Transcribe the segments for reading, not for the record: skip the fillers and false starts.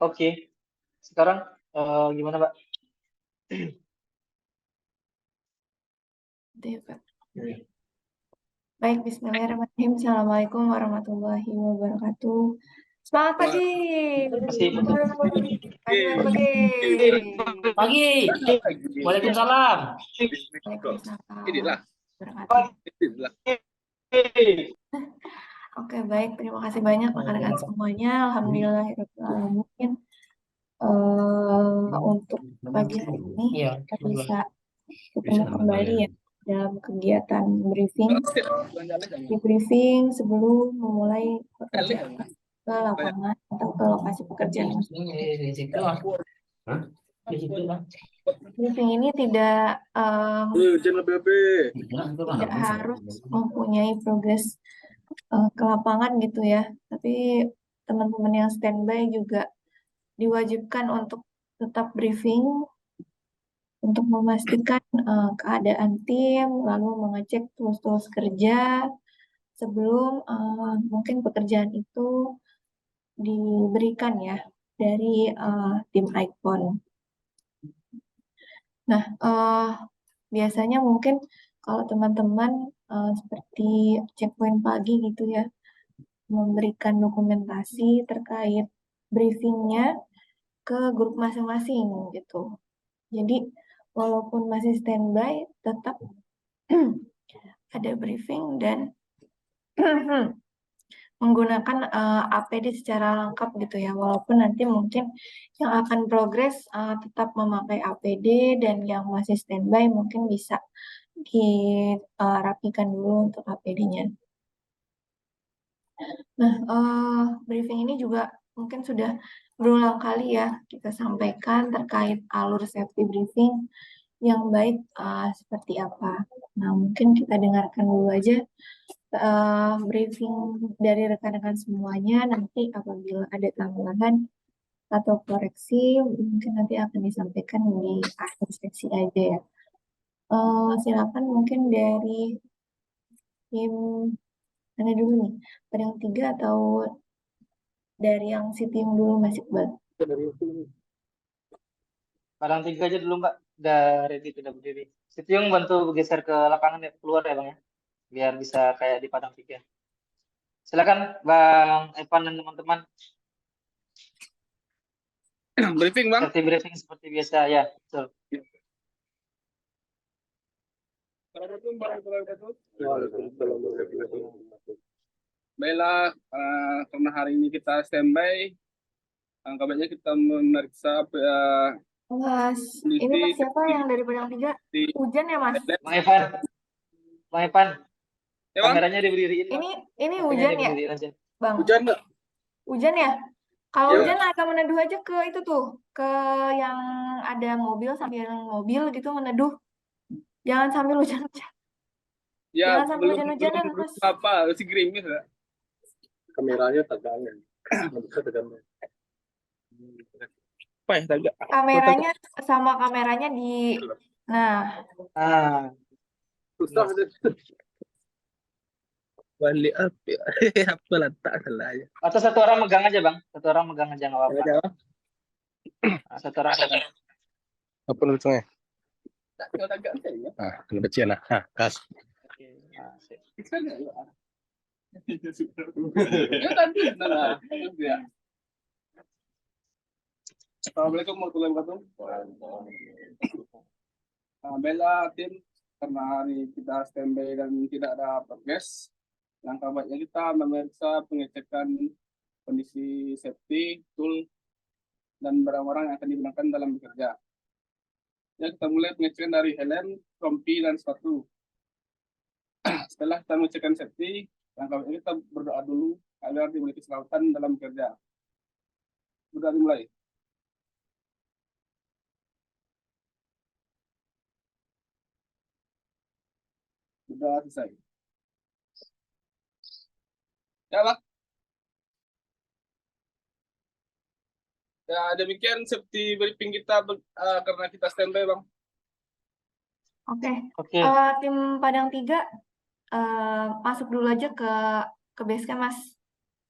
Oke. Sekarang gimana, Mbak? Baik, bismillahirrahmanirrahim. Assalamualaikum warahmatullahi wabarakatuh. Semangat pagi. Pagi. Waalaikumsalam. Waalaikumsalam. Oke, baik. Terima kasih banyak rekan-rekan semuanya. Alhamdulillahirrahmanirrahim. Untuk pagi hari ini kita bisa ketemu kembali ya dalam kegiatan briefing. Di briefing sebelum memulai pekerjaan ke lapangan atau ke lokasi pekerjaan. Briefing ini tidak harus mempunyai progres ke lapangan gitu ya, tapi teman-teman yang standby juga diwajibkan untuk tetap briefing untuk memastikan keadaan tim, lalu mengecek tools-tools kerja sebelum mungkin pekerjaan itu diberikan ya dari tim Icon. Nah, biasanya mungkin kalau teman-teman seperti checkpoint pagi gitu ya, memberikan dokumentasi terkait briefingnya ke grup masing-masing gitu. Jadi walaupun masih standby, tetap ada briefing dan menggunakan APD secara lengkap gitu ya, walaupun nanti mungkin yang akan progres tetap memakai APD dan yang masih standby mungkin bisa dirapikan dulu untuk APD-nya. Nah, briefing ini juga mungkin sudah berulang kali ya kita sampaikan terkait alur safety briefing yang baik seperti apa. Nah, mungkin kita dengarkan dulu aja briefing dari rekan-rekan semuanya. Nanti apabila ada tambahan atau koreksi, mungkin nanti akan disampaikan di akhir sesi aja ya. Silakan mungkin dari tim mana dulu nih? Padang 3 atau dari yang si tim dulu Mas Iqbal? Padang 3 aja dulu, Mbak. Udah ready, udah berdiri. Sitiung bantu geser ke lapangan ya, keluar ya, Bang ya. Biar bisa kayak di Padang 3. Silakan Bang Evan dan teman-teman. Briefing, Bang. Safety briefing seperti biasa ya, betul. Baiklah, karena hari ini kita standby, kabarnya kita memeriksa Mas, ini Mas siapa yang dari Padang 3? Hujan ya Mas? Bang Evan. Bang Evan. Ya, Bang? Kameranya diberdiriin. Ini hujan ya? Bang. Hujan nggak? Hujan ya? Kalau Ya. hujan agak meneduh aja ke itu tuh, ke yang ada mobil sambil mobil gitu meneduh. Jangan sambil hujan-hujan. Ya, Jangan sambil belum hujan-hujanan, Mas. apa, masih gerimis ya. Kameranya tegangan. Bisa tegangan. Apa ya tegak? Kameranya sama kameranya di nah. Susah deh. Balik apa? Apa letak salahnya? Atau satu orang megang aja, Bang. Satu orang megang aja nggak apa-apa. Nah, satu orang megang. Apa nulisnya? Ah, kena baca lah. Ah, kas. Oke. Nah, sip. Assalamualaikum warahmatullahi wabarakatuh. Bella tim, karena hari kita standby dan tidak ada progres, langkah baiknya kita memeriksa pengecekan kondisi safety, tool, dan barang-barang yang akan digunakan dalam bekerja. Ya, kita mulai pengecekan dari helm, rompi, dan sepatu. Setelah kita mengecekkan safety, langkah baiknya kita berdoa dulu agar dimiliki keselamatan dalam bekerja. Sudah dimulai. Sudah selesai. Ya, Bang. Ya, demikian safety briefing kita karena kita standby, Bang. Oke. Tim Padang 3 masuk dulu aja ke base camp, Mas.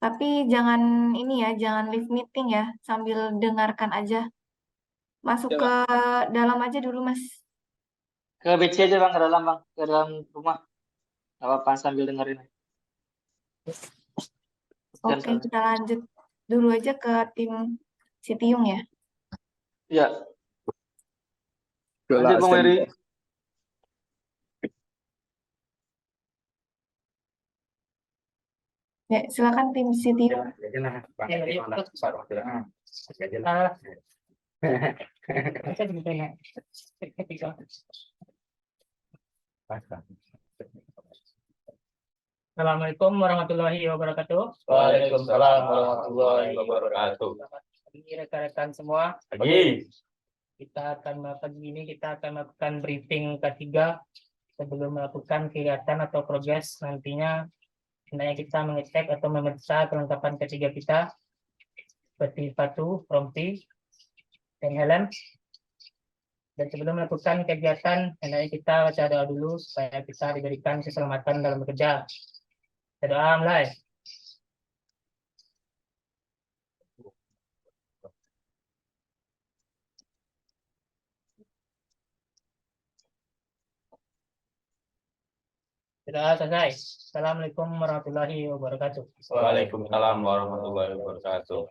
Tapi jangan ini ya, jangan live meeting ya, sambil dengarkan aja. Masuk Ya, ke Mbak. dalam aja dulu, Mas. Ke BC aja bang, ke dalam bang, ke dalam rumah. Gak apa-apa sambil dengerin. Kesian Oke, soalnya. kita lanjut dulu aja ke tim Sitiung ya. Ya, lanjut bang Wery. Ya, silakan tim Sitiung. Assalamualaikum warahmatullahi wabarakatuh. Waalaikumsalam warahmatullahi wabarakatuh. Ini rekan-rekan semua, Pagi. pagi ini kita akan melakukan briefing ketiga sebelum melakukan kegiatan atau progres nantinya. Hendaknya kita mengecek atau memeriksa kelengkapan ketiga kita seperti sepatu, rompi, dan helm. Dan sebelum melakukan kegiatan, hendaknya kita baca doa dulu supaya kita diberikan keselamatan dalam bekerja. Kita doa mulai. Sudah selesai. Assalamualaikum warahmatullahi wabarakatuh. Waalaikumsalam warahmatullahi wabarakatuh.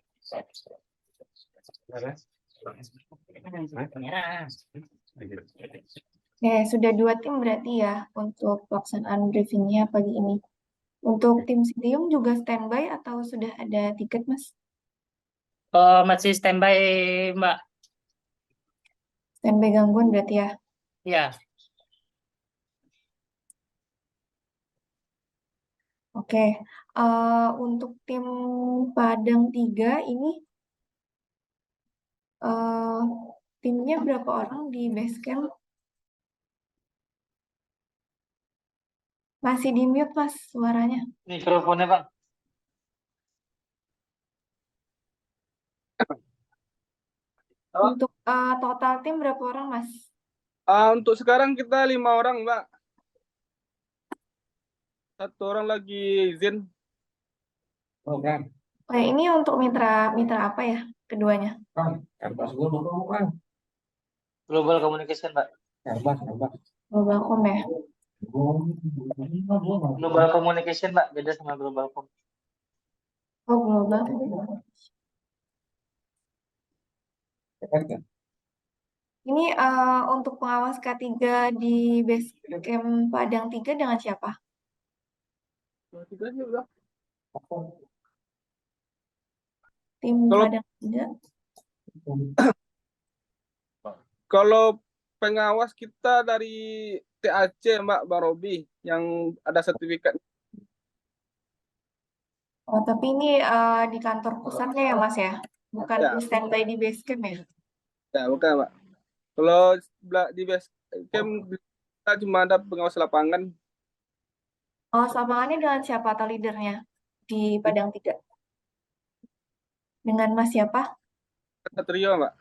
Oke, sudah 2 tim berarti ya untuk pelaksanaan briefingnya pagi ini. Untuk tim Sitiung juga standby atau sudah ada tiket, Mas? Masih standby, Mbak. Standby gangguan berarti ya. Ya, Oke, untuk tim Padang 3 ini eh, timnya berapa orang di base camp? Masih di mute, Mas, suaranya. Mikrofonnya bang. Untuk total tim berapa orang, Mas? Untuk sekarang kita 5 orang, Mbak. 1 orang lagi izin. Oke. Oke, ini untuk mitra apa ya keduanya? Global Communication mbak. Globalcom ya. Global Communication mbak, beda sama Global Com. Oh, global. Ini untuk pengawas K3 di base camp Padang 3 dengan siapa? Tiga aja udah. Tim Kalau- Padang 3. Kalau pengawas kita dari TAC, Mbak, Bang Robi, yang ada sertifikat. Oh, tapi ini di kantor pusatnya ya, Mas ya? Bukan Ya. standby di base camp ya? Ya, bukan, Mbak. Kalau di base camp kita cuma ada pengawas lapangan. Oh, lapangannya dengan siapa atau leadernya di Padang 3? Dengan Mas siapa? Trio, Mbak.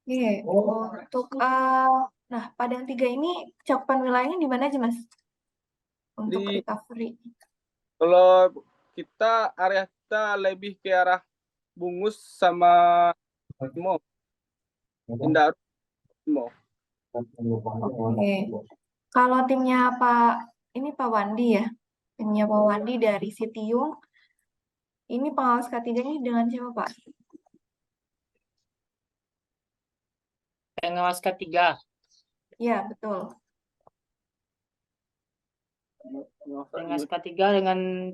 Oke, untuk nah Padang 3 ini cakupan wilayahnya di mana aja, Mas? Untuk Di- recovery. Kalau kita area kita lebih ke arah Bungus sama Mo. Indah Mo. Oke. Kalau timnya Pak Wandi ya, timnya Pak Wandi dari Sitiung, ini pengawas K3-nya dengan siapa, Pak? pengawas ketiga. Ya, betul. Pengawas ketiga dengan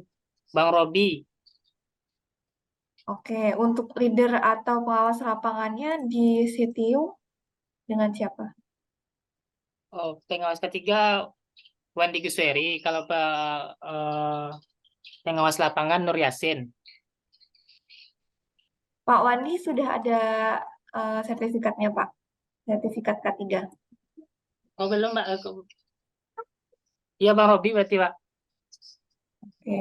Bang Robi. Oke, untuk leader atau pengawas lapangannya di Sitiung dengan siapa? Oh, pengawas ketiga Wandi Gusweri. Kalau pengawas lapangan Nur Yasin. Pak Wandi sudah ada sertifikatnya, Pak. Sertifikat K3. Oh, belum, Mbak. Iya, Bang Robi berarti, Pak. Oke.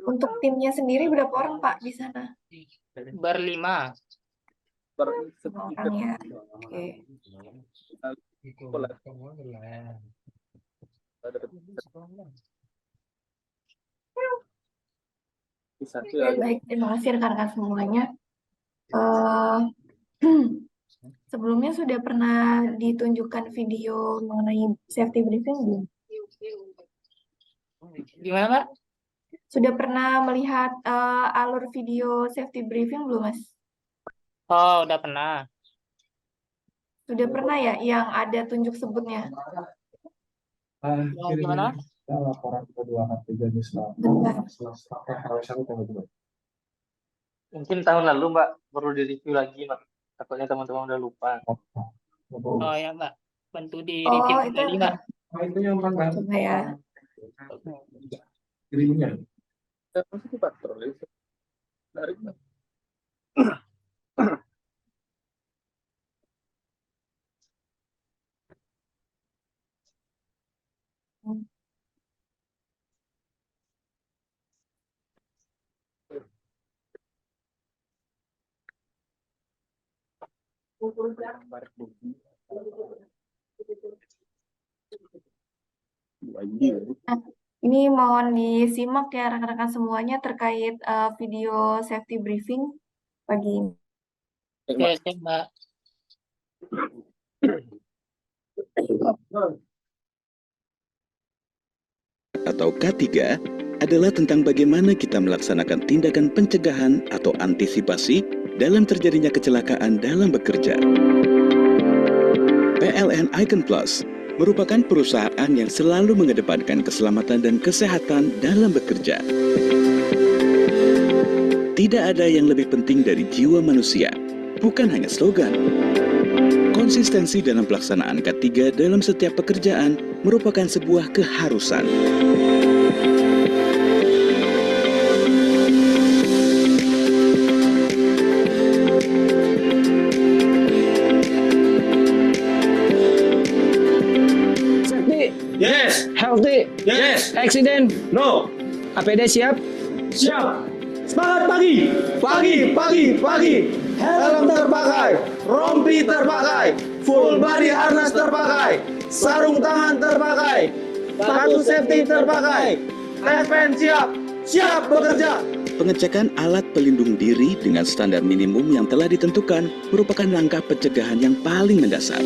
Untuk timnya sendiri berapa orang, Pak, di sana? Berlima. Semua orang ya. Oke. Oke, baik. Terima kasih rekan-rekan semuanya. Eh, Sebelumnya sudah pernah ditunjukkan video mengenai safety briefing belum? Gimana, Pak? Sudah pernah melihat alur video safety briefing belum, Mas? Oh, udah pernah. Sudah pernah ya yang ada tunjuk sebutnya? Gimana? Laporan kedua ketiga di Bentar. Mungkin tahun lalu Mbak perlu direview lagi Mbak. Takutnya teman-teman udah lupa. Oh ya, Mbak. Bantu di Oh, review itu kembali, Mbak. Itu yang mana? coba ya. Dirinya. Pasti patroli. Dari Nah, ini mohon disimak ya rekan-rekan semuanya terkait video safety briefing pagi ini. Oke, siap, Mbak. Atau K3 adalah tentang bagaimana kita melaksanakan tindakan pencegahan atau antisipasi dalam terjadinya kecelakaan dalam bekerja. PLN Icon Plus merupakan perusahaan yang selalu mengedepankan keselamatan dan kesehatan dalam bekerja. Tidak ada yang lebih penting dari jiwa manusia, bukan hanya slogan. Konsistensi dalam pelaksanaan K3 dalam setiap pekerjaan merupakan sebuah keharusan. Safety, Yes. healthy, Yes. accident, No. APD siap. Siap. Semangat pagi. Pagi. Helm terpakai, rompi terpakai, full body harness terpakai, sarung tangan terpakai, sepatu safety terpakai. TPN siap bekerja. Pengecekan alat pelindung diri dengan standar minimum yang telah ditentukan merupakan langkah pencegahan yang paling mendasar.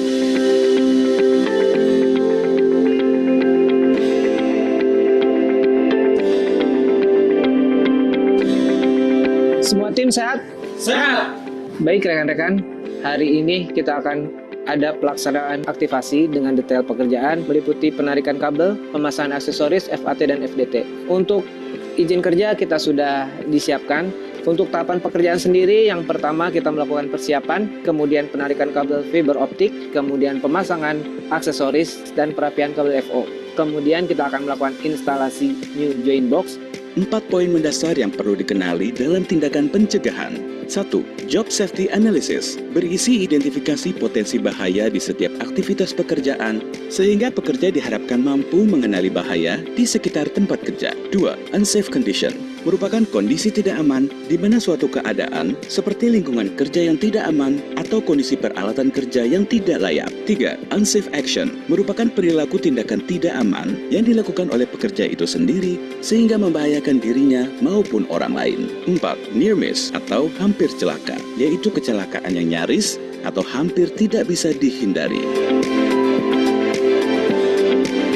Semua tim sehat? Sehat. Baik rekan-rekan, hari ini kita akan ada pelaksanaan aktivasi dengan detail pekerjaan meliputi penarikan kabel, pemasangan aksesoris FAT dan FDT. Untuk izin kerja kita sudah disiapkan. Untuk tahapan pekerjaan sendiri, yang pertama kita melakukan persiapan, kemudian penarikan kabel fiber optik, kemudian pemasangan aksesoris dan perapian kabel FO. Kemudian kita akan melakukan instalasi new joint box. 4 poin mendasar yang perlu dikenali dalam tindakan pencegahan. 1. Job Safety Analysis berisi identifikasi potensi bahaya di setiap aktivitas pekerjaan sehingga pekerja diharapkan mampu mengenali bahaya di sekitar tempat kerja. 2. Unsafe Condition merupakan kondisi tidak aman di mana suatu keadaan seperti lingkungan kerja yang tidak aman atau kondisi peralatan kerja yang tidak layak. 3. Unsafe Action merupakan perilaku tindakan tidak aman yang dilakukan oleh pekerja itu sendiri sehingga membahayakan dirinya maupun orang lain. 4. Near miss atau hampir celaka, yaitu kecelakaan yang nyaris atau hampir tidak bisa dihindari.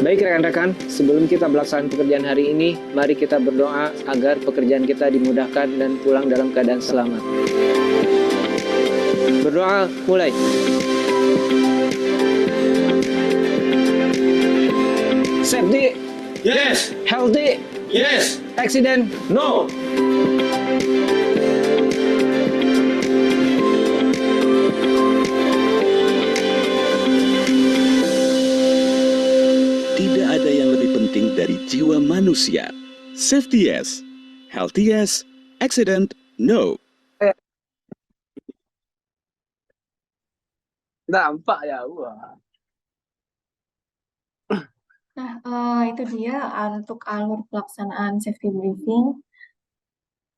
Baik rekan-rekan, sebelum kita melaksanakan pekerjaan hari ini, mari kita berdoa agar pekerjaan kita dimudahkan dan pulang dalam keadaan selamat. Berdoa mulai. Safety, Yes. healthy, Yes. accident, No. Tidak ada yang lebih penting dari jiwa manusia. Safety yes, healthy yes, accident no. dampak ya, wah. Nah, itu dia untuk alur pelaksanaan safety briefing.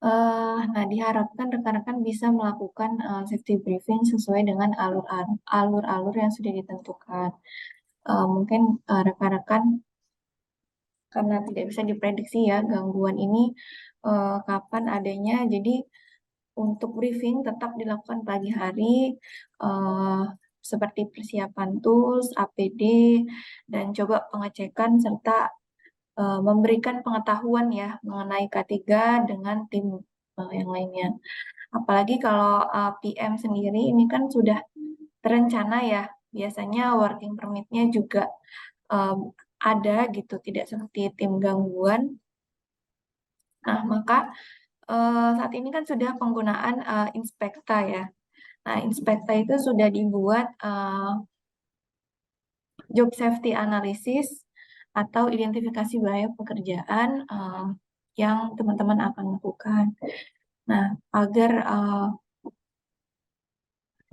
Nah, diharapkan rekan-rekan bisa melakukan safety briefing sesuai dengan alur-alur yang sudah ditentukan. Mungkin rekan-rekan karena tidak bisa diprediksi ya gangguan ini kapan adanya, jadi untuk briefing tetap dilakukan pagi hari seperti persiapan tools, APD, dan coba pengecekan serta memberikan pengetahuan ya mengenai K3 dengan tim yang lainnya. Apalagi kalau PM sendiri ini kan sudah terencana ya, biasanya working permit-nya juga ada gitu, tidak seperti tim gangguan. Nah, maka saat ini kan sudah penggunaan Inspekta ya. Nah, Inspekta itu sudah dibuat job safety analysis atau identifikasi bahaya pekerjaan yang teman-teman akan lakukan. Nah, agar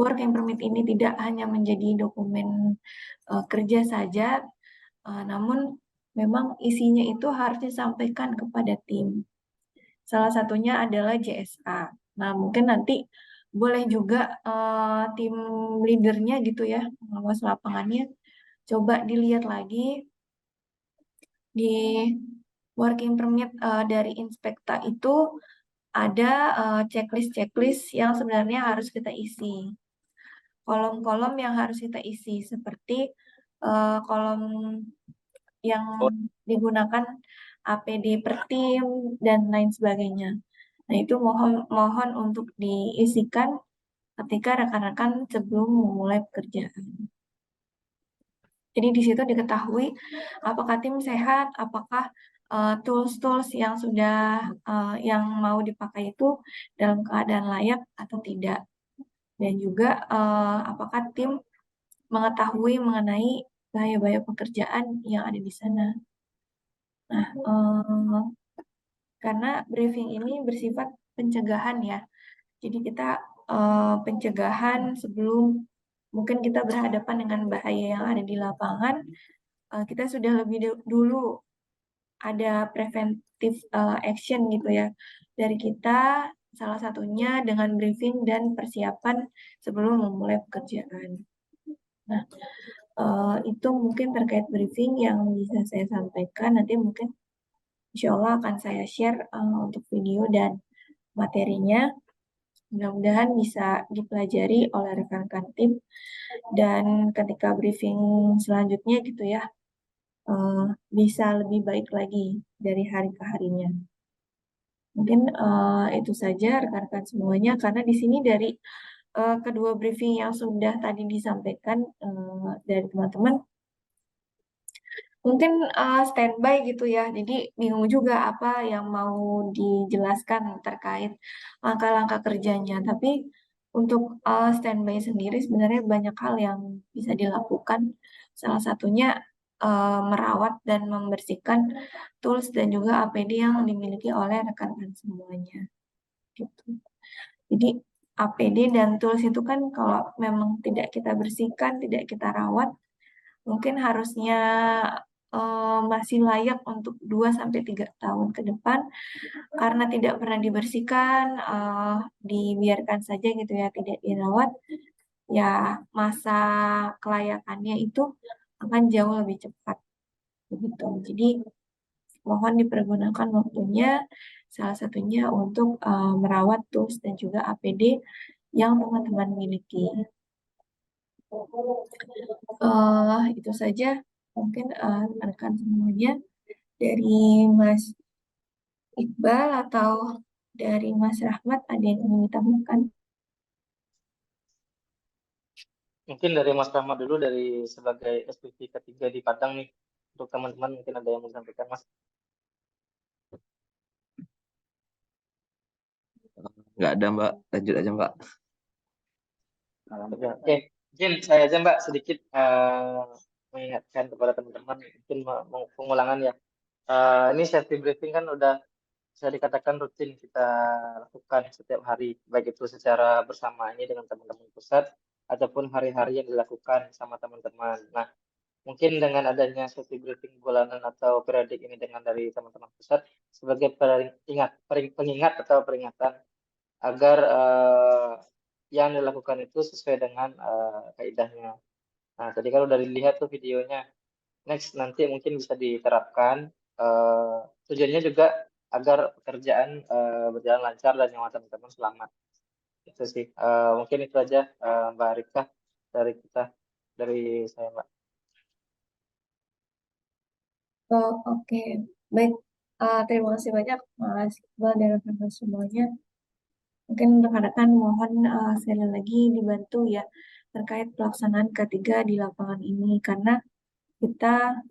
working permit ini tidak hanya menjadi dokumen kerja saja, namun memang isinya itu harus disampaikan kepada tim. Salah satunya adalah JSA. Nah, mungkin nanti boleh juga tim leadernya gitu ya, pengawas lapangannya, coba dilihat lagi di working permit dari Inspekta itu ada checklist-checklist yang sebenarnya harus kita isi. Kolom-kolom yang harus kita isi seperti kolom yang digunakan APD per tim dan lain sebagainya. Nah, itu mohon untuk diisikan ketika rekan-rekan sebelum memulai pekerjaan. Jadi di situ diketahui apakah tim sehat, apakah tools-tools yang sudah yang mau dipakai itu dalam keadaan layak atau tidak. Dan juga apakah tim mengetahui mengenai bahaya-bahaya pekerjaan yang ada di sana. Nah, karena briefing ini bersifat pencegahan ya. Jadi kita pencegahan sebelum mungkin kita berhadapan dengan bahaya yang ada di lapangan, kita sudah lebih dulu ada preventive action gitu ya dari kita, salah satunya dengan briefing dan persiapan sebelum memulai pekerjaan. Nah, itu mungkin terkait briefing yang bisa saya sampaikan. Nanti mungkin insya Allah akan saya share untuk video dan materinya. Mudah-mudahan bisa dipelajari oleh rekan-rekan tim. Dan ketika briefing selanjutnya gitu ya, bisa lebih baik lagi dari hari ke harinya. Mungkin itu saja rekan-rekan semuanya, karena di sini dari kedua briefing yang sudah tadi disampaikan dari teman-teman, mungkin standby gitu ya, jadi bingung juga apa yang mau dijelaskan terkait langkah-langkah kerjanya. Tapi untuk standby sendiri sebenarnya banyak hal yang bisa dilakukan. Salah satunya merawat dan membersihkan tools dan juga APD yang dimiliki oleh rekan-rekan semuanya. Gitu. Jadi APD dan tools itu kan kalau memang tidak kita bersihkan, tidak kita rawat, mungkin harusnya masih layak untuk 2-3 tahun ke depan, karena tidak pernah dibersihkan, dibiarkan saja gitu ya, tidak dirawat, ya masa kelayakannya itu akan jauh lebih cepat begitu. Jadi mohon dipergunakan waktunya, salah satunya untuk merawat tools dan juga APD yang teman-teman miliki. Itu saja mungkin rekan semuanya. Dari Mas Iqbal atau dari Mas Rahmat ada yang ingin ditambahkan? Mungkin dari Mas Rahmat dulu, dari sebagai SPV ketiga di Padang nih, untuk teman-teman mungkin ada yang mau disampaikan, Mas. Nggak ada, Mbak. Lanjut aja, Mbak. Oke, mungkin saya aja Mbak sedikit mengingatkan kepada teman-teman, mungkin pengulangan ya. Ini safety briefing kan udah bisa dikatakan rutin kita lakukan setiap hari, baik itu secara bersama ini dengan teman-teman pusat ataupun hari-hari yang dilakukan sama teman-teman. Nah, mungkin dengan adanya safety briefing bulanan atau periodik ini dengan dari teman-teman pusat sebagai pengingat atau peringatan agar yang dilakukan itu sesuai dengan kaidahnya. Nah, tadi kalau dari lihat tuh videonya, next nanti mungkin bisa diterapkan. Tujuannya juga agar pekerjaan berjalan lancar dan nyawa teman-teman selamat. Itu sih. Mungkin itu aja Mbak Rika dari kita, dari saya Mbak. Oh, oke. Baik. Terima kasih banyak Mas Iqbal dan rekan-rekan semuanya. Mungkin rekan-rekan mohon sekali lagi dibantu ya terkait pelaksanaan K3 di lapangan ini karena kita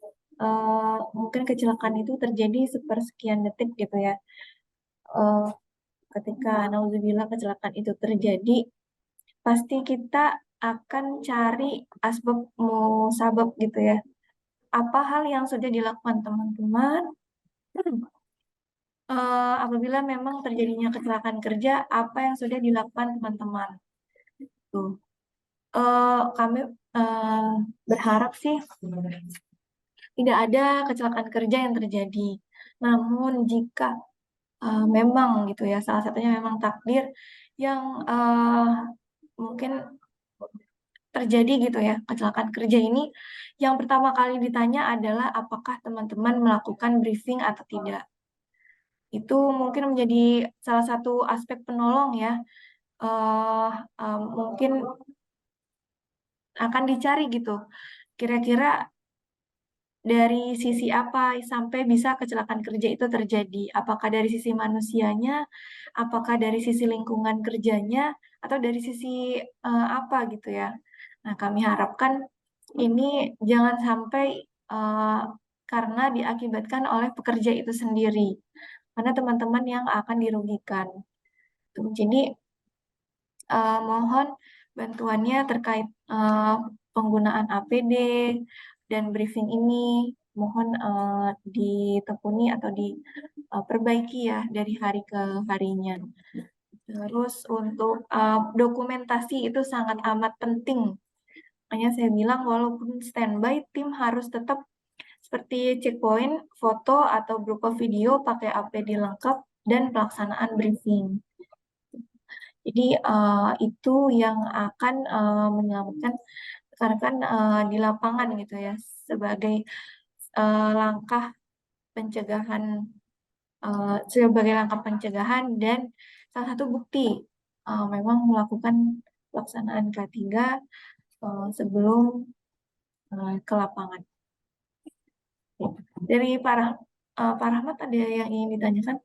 mungkin kecelakaan itu terjadi sepersekian detik gitu ya. Ketika nauzubillah kecelakaan itu terjadi, pasti kita akan cari asbab musabab gitu ya. Apa hal yang sudah dilakukan teman-teman apabila memang terjadinya kecelakaan kerja, apa yang sudah dilakukan teman-teman? Tuh. Kami berharap sih tidak ada kecelakaan kerja yang terjadi. Namun jika memang gitu ya, salah satunya memang takdir yang mungkin terjadi gitu ya, kecelakaan kerja ini, yang pertama kali ditanya adalah apakah teman-teman melakukan briefing atau tidak. Itu mungkin menjadi salah satu aspek penolong ya. Mungkin akan dicari gitu. Kira-kira dari sisi apa sampai bisa kecelakaan kerja itu terjadi? Apakah dari sisi manusianya, apakah dari sisi lingkungan kerjanya, atau dari sisi apa gitu ya? Nah, kami harapkan ini jangan sampai karena diakibatkan oleh pekerja itu sendiri, karena teman-teman yang akan dirugikan. Jadi mohon bantuannya terkait penggunaan APD dan briefing ini mohon ditekuni atau diperbaiki ya dari hari ke harinya. Terus untuk dokumentasi itu sangat amat penting. Makanya saya bilang walaupun standby, tim harus tetap seperti checkpoint, foto atau berupa video pakai APD lengkap dan pelaksanaan briefing. Jadi itu yang akan menyelamatkan rekan-rekan di lapangan gitu ya sebagai langkah pencegahan dan salah satu bukti memang melakukan pelaksanaan K3 sebelum ke lapangan. Dari Pak Rahmat ada yang ingin ditanyakan?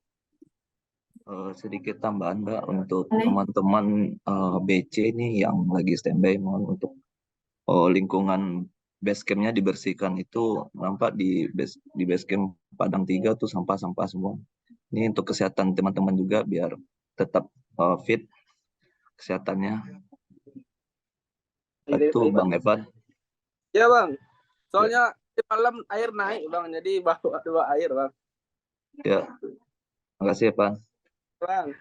Sedikit tambahan Mbak untuk Boleh. teman-teman BC ini yang lagi standby, mohon untuk lingkungan base camp-nya dibersihkan. Itu nampak di base camp Padang 3 tuh sampah-sampah semua. Ini untuk kesehatan teman-teman juga biar tetap fit kesehatannya. Itu Bang Evan. Ya Bang, soalnya di malam air naik Bang, jadi bawa dua air Bang. Ya, makasih Evan. Bang.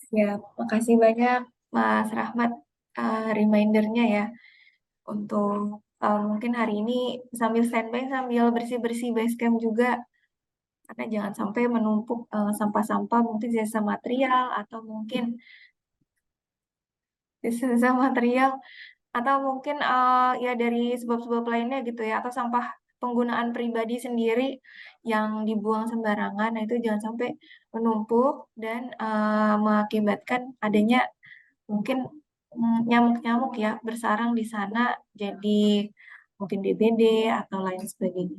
Ya, makasih banyak Mas Rahmat remindernya ya untuk mungkin hari ini sambil standby sambil bersih-bersih base camp juga karena jangan sampai menumpuk sampah-sampah mungkin sisa material atau mungkin sisa material atau mungkin ya dari sebab-sebab lainnya gitu ya atau sampah penggunaan pribadi sendiri yang dibuang sembarangan. Nah itu jangan sampai menumpuk dan mengakibatkan adanya mungkin nyamuk-nyamuk ya bersarang di sana jadi mungkin DBD atau lain sebagainya.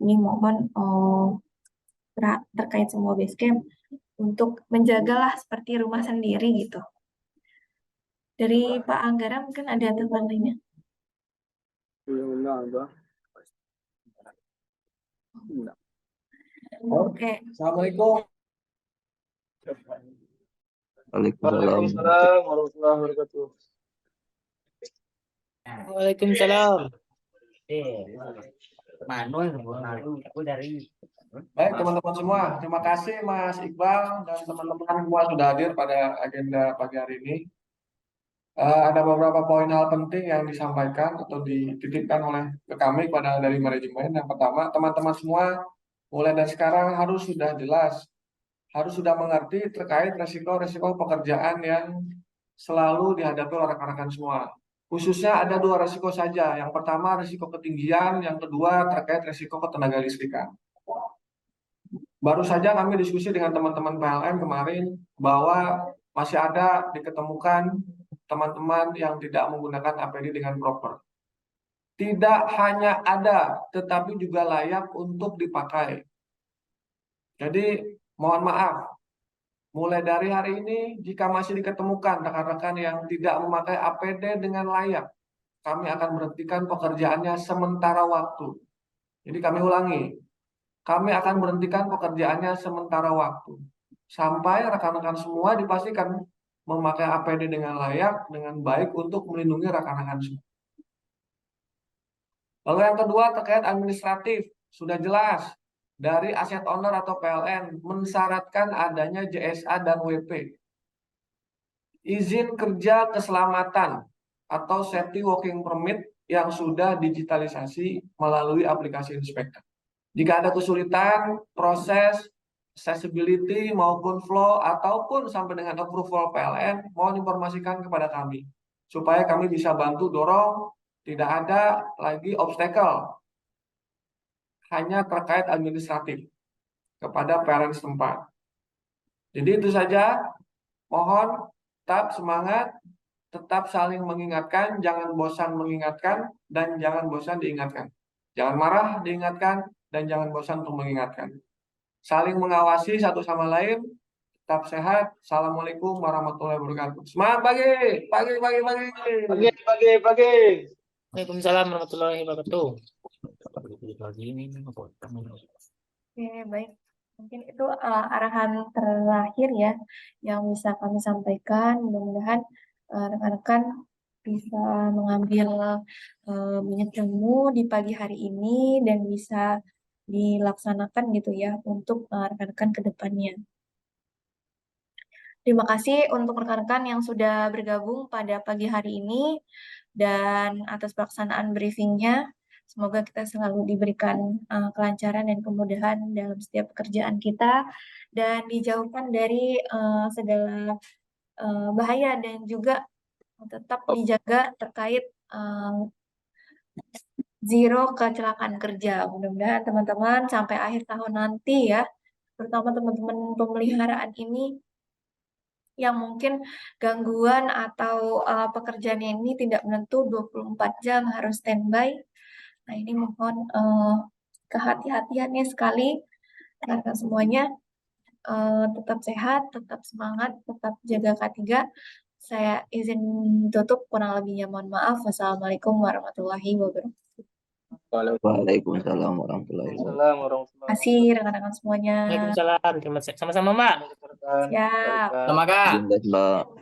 Ini mohon terkait semua base camp untuk menjagalah seperti rumah sendiri gitu. Dari Pak Anggara mungkin ada tambahan lainnya. Oke. Assalamualaikum. Waalaikumsalam warahmatullahi wabarakatuh. Waalaikumsalam. Manual aku dari Baik teman-teman semua, terima kasih Mas Iqbal dan teman-teman semua sudah hadir pada agenda pagi hari ini. Ada beberapa poin hal penting yang disampaikan atau dititipkan oleh ke kami dari manajemen. Yang pertama, teman-teman semua mulai dari sekarang harus sudah jelas, harus sudah mengerti terkait resiko-resiko pekerjaan yang selalu dihadapi oleh rekan-rekan semua. Khususnya ada 2 resiko saja. Yang pertama resiko ketinggian, yang kedua terkait resiko ketenaga listrikan. Baru saja kami diskusi dengan teman-teman PLN kemarin bahwa masih ada diketemukan teman-teman yang tidak menggunakan APD dengan proper. Tidak hanya ada, tetapi juga layak untuk dipakai. Jadi mohon maaf, mulai dari hari ini jika masih diketemukan rekan-rekan yang tidak memakai APD dengan layak, kami akan berhentikan pekerjaannya sementara waktu. Jadi kami ulangi, kami akan berhentikan pekerjaannya sementara waktu. Sampai rekan-rekan semua dipastikan memakai APD dengan layak, dengan baik untuk melindungi rekan-rekan semua. Lalu yang kedua terkait administratif, sudah jelas dari asset owner atau PLN mensyaratkan adanya JSA dan WP. Izin kerja keselamatan atau safety working permit yang sudah digitalisasi melalui aplikasi Inspektor. Jika ada kesulitan, proses, accessibility maupun flow ataupun sampai dengan approval PLN, mohon informasikan kepada kami supaya kami bisa bantu dorong, tidak ada lagi obstacle hanya terkait administratif kepada PLN setempat. Jadi itu saja, mohon tetap semangat, tetap saling mengingatkan, jangan bosan mengingatkan dan jangan bosan diingatkan. Jangan marah diingatkan dan jangan bosan untuk mengingatkan. Saling mengawasi satu sama lain, tetap sehat. Assalamualaikum warahmatullahi wabarakatuh. Semangat pagi, pagi. Pagi. Waalaikumsalam warahmatullahi wabarakatuh. Oke, baik. Mungkin itu arahan terakhir ya yang bisa kami sampaikan. Mudah-mudahan rekan-rekan bisa mengambil banyak ilmu di pagi hari ini dan bisa dilaksanakan gitu ya untuk rekan-rekan ke depannya. Terima kasih untuk rekan-rekan yang sudah bergabung pada pagi hari ini dan atas pelaksanaan briefingnya. Semoga kita selalu diberikan kelancaran dan kemudahan dalam setiap pekerjaan kita dan dijauhkan dari segala bahaya dan juga tetap dijaga terkait zero kecelakaan kerja. Mudah-mudahan teman-teman sampai akhir tahun nanti ya, terutama teman-teman pemeliharaan ini yang mungkin gangguan atau pekerjaannya ini tidak menentu 24 jam harus standby. Nah, ini mohon kehati-hatiannya sekali karena semuanya tetap sehat, tetap semangat, tetap jaga K3. Saya izin tutup, kurang lebihnya mohon maaf. Wassalamualaikum warahmatullahi wabarakatuh. Waalaikumsalam warahmatullahi wabarakatuh. Assalamualaikum warahmatullahi Terima kasih rekan-rekan semuanya. Waalaikumsalam. Sama-sama, Mbak. Siap. wabarakatuh. Semangat. Mbak.